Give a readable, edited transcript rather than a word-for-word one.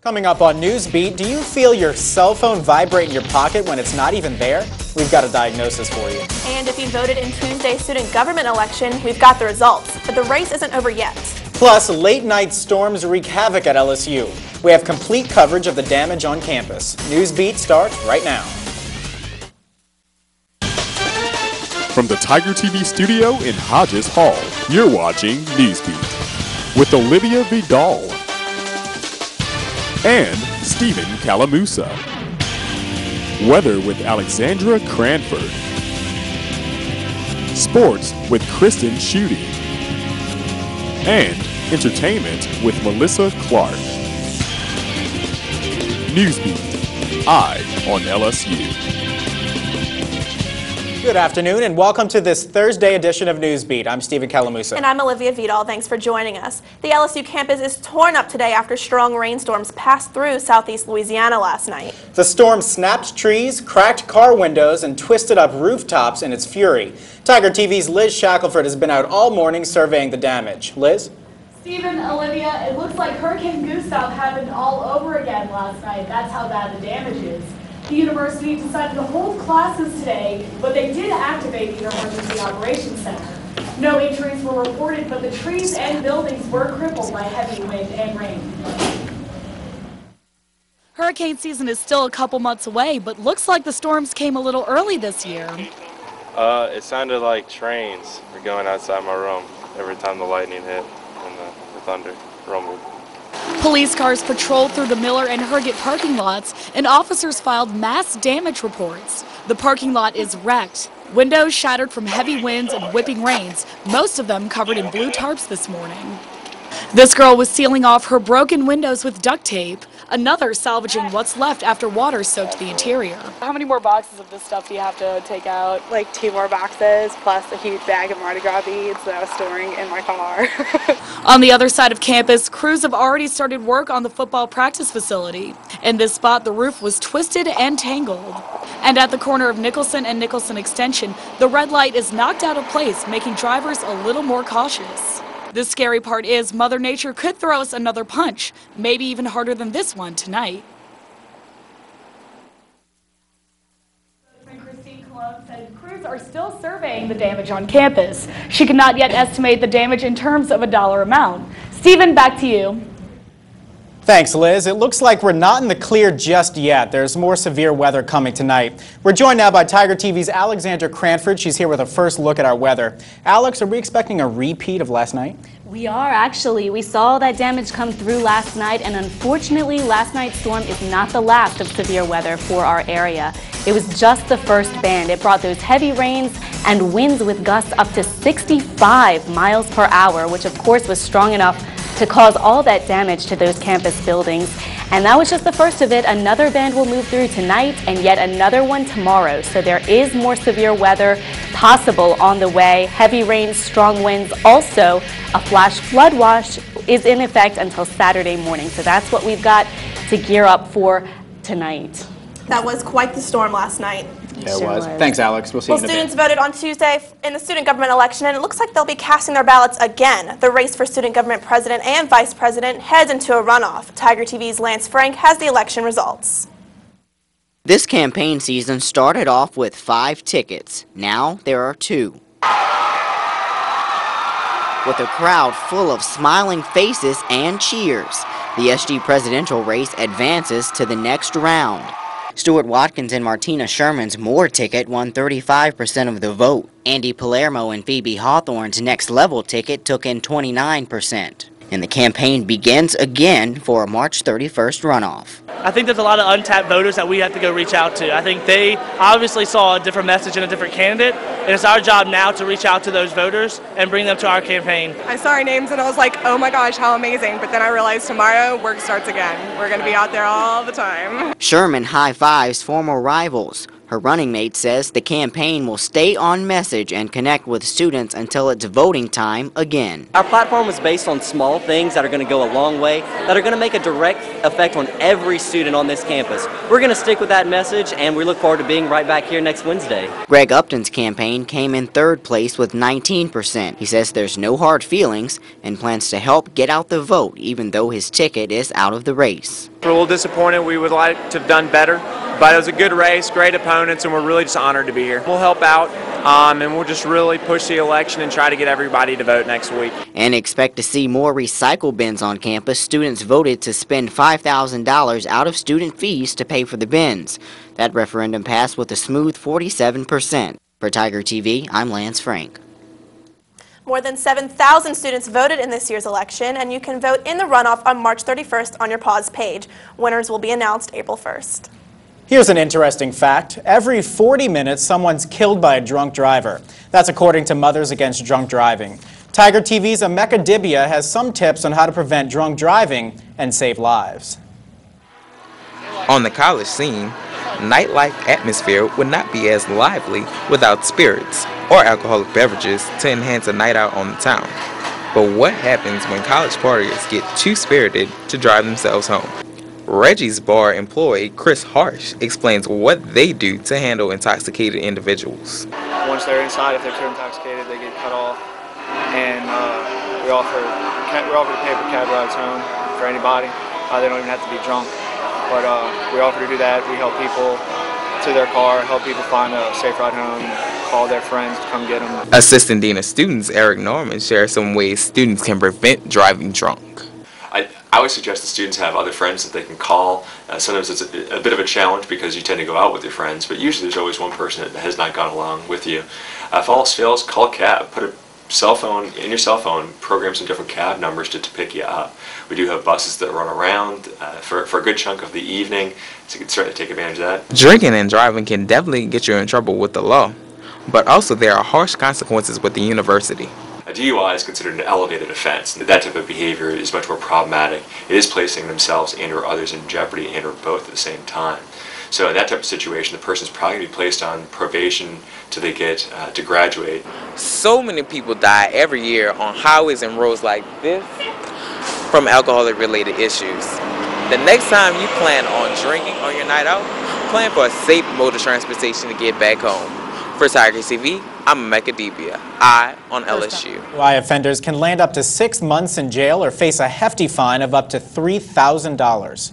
Coming up on Newsbeat, do you feel your cell phone vibrate in your pocket when it's not even there? We've got a diagnosis for you. And if you voted in Tuesday's student government election, we've got the results. But the race isn't over yet. Plus, late-night storms wreak havoc at LSU. We have complete coverage of the damage on campus. Newsbeat starts right now. From the Tiger TV studio in Hodges Hall, you're watching Newsbeat with Olivia Vidal and Stephen Calamusa. Weather with Alexandra Cranford. Sports with Kristen Schutte. And entertainment with Melissa Clark. Newsbeat, Eye on LSU. Good afternoon and welcome to this Thursday edition of Newsbeat. I'm Stephen Calamusa. And I'm Olivia Vidal. Thanks for joining us. The LSU campus is torn up today after strong rainstorms passed through southeast Louisiana last night. The storm snapped trees, cracked car windows, and twisted up rooftops in its fury. Tiger TV's Liz Shackelford has been out all morning surveying the damage. Liz? Stephen, Olivia, it looks like Hurricane Gustav happened all over again last night. That's how bad the damage is. The university decided to hold classes today, but they did activate the Emergency Operations Center. No injuries were reported, but the trees and buildings were crippled by heavy wind and rain. Hurricane season is still a couple months away, but looks like the storms came a little early this year. It sounded like trains were going outside my room every time the lightning hit and the thunder rumbled. Police cars patrolled through the Miller and Herget parking lots, and officers filed mass damage reports. The parking lot is wrecked. Windows shattered from heavy winds and whipping rains, most of them covered in blue tarps this morning. This girl was sealing off her broken windows with duct tape. Another salvaging what's left after water soaked the interior. How many more boxes of this stuff do you have to take out? Like 2 more boxes plus a huge bag of Mardi Gras beads that I was storing in my car. On the other side of campus, crews have already started work on the football practice facility. In this spot, the roof was twisted and tangled. And at the corner of Nicholson and Nicholson Extension, the red light is knocked out of place, making drivers a little more cautious. The scary part is Mother Nature could throw us another punch, maybe even harder than this one tonight. Christine Cologne said crews are still surveying the damage on campus. She cannot yet estimate the damage in terms of a dollar amount. Stephen, back to you. Thanks, Liz. It looks like we're not in the clear just yet. There's more severe weather coming tonight. We're joined now by Tiger TV's Alexandra Cranford. She's here with a first look at our weather. Alex, are we expecting a repeat of last night? We are actually. We saw that damage come through last night, and unfortunately, last night's storm is not the last of severe weather for our area. It was just the first band. It brought those heavy rains and winds with gusts up to 65 miles per hour, which of course was strong enough to cause all that damage to those campus buildings. And that was just the first of it. Another band will move through tonight and yet another one tomorrow. So there is more severe weather possible on the way. Heavy rains, strong winds. Also, a flash flood watch is in effect until Saturday morning. So that's what we've got to gear up for tonight. That was quite the storm last night. Yeah, it was. Thanks, Alex. We'll see you in a bit. Students voted on Tuesday in the student government election, and it looks like they'll be casting their ballots again. The race for student government president and vice president heads into a runoff. Tiger TV's Lance Frank has the election results. This campaign season started off with 5 tickets. Now there are 2. With a crowd full of smiling faces and cheers, the SG presidential race advances to the next round. Stuart Watkins and Martina Sherman's Moore ticket won 35% of the vote. Andy Palermo and Phoebe Hawthorne's Next Level ticket took in 29%. And the campaign begins again for a March 31st runoff. I think there's a lot of untapped voters that we have to go reach out to. I think they obviously saw a different message and a different candidate, and it's our job now to reach out to those voters and bring them to our campaign. I saw our names and I was like, oh my gosh, how amazing. But then I realized tomorrow work starts again. We're going to be out there all the time. Sherman high-fives former rivals. Her running mate says the campaign will stay on message and connect with students until it's voting time again. Our platform is based on small things that are going to go a long way, that are going to make a direct effect on every student on this campus. We're going to stick with that message, and we look forward to being right back here next Wednesday. Greg Upton's campaign came in third place with 19%. He says there's no hard feelings and plans to help get out the vote, even though his ticket is out of the race. We're a little disappointed. We would like to have done better, but it was a good race, great opponents, and we're really just honored to be here. We'll help out, and we'll just really push the election and try to get everybody to vote next week. And expect to see more recycle bins on campus. Students voted to spend $5,000 out of student fees to pay for the bins. That referendum passed with a smooth 47%. For Tiger TV, I'm Lance Frank. More than 7,000 students voted in this year's election, and you can vote in the runoff on March 31st on your pause page. Winners will be announced April 1st. Here's an interesting fact. Every 40 minutes, someone's killed by a drunk driver. That's according to Mothers Against Drunk Driving. Tiger TV's Emeka Dibia has some tips on how to prevent drunk driving and save lives. On the college scene, nightlife atmosphere would not be as lively without spirits or alcoholic beverages to enhance a night out on the town. But what happens when college partiers get too spirited to drive themselves home? Reggie's Bar employee Chris Harsh explains what they do to handle intoxicated individuals. Once they're inside, if they're too intoxicated, they get cut off, and we offer to pay for cab rides home for anybody. They don't even have to be drunk, but we offer to do that. We help people to their car, help people find a safe ride home, call their friends to come get them. Assistant Dean of Students Eric Norman shares some ways students can prevent driving drunk. I would suggest that students have other friends that they can call. Sometimes it's a bit of a challenge because you tend to go out with your friends, but usually there's always one person that has not gone along with you. If all else fails, call a cab. Put a cell phone in your cell phone, program some different cab numbers to pick you up. We do have buses that run around for a good chunk of the evening, so you can certainly take advantage of that. Drinking and driving can definitely get you in trouble with the law, but also there are harsh consequences with the university. A DUI is considered an elevated offense. That type of behavior is much more problematic. It is placing themselves and or others in jeopardy and or both at the same time. So in that type of situation, the person is probably going to be placed on probation till they get to graduate. So many people die every year on highways and roads like this from alcoholic-related issues. The next time you plan on drinking on your night out, plan for a safe mode of transportation to get back home. For Tiger TV, I'm Emeka Dibia, on LSU. DUI offenders can land up to 6 months in jail or face a hefty fine of up to $3,000.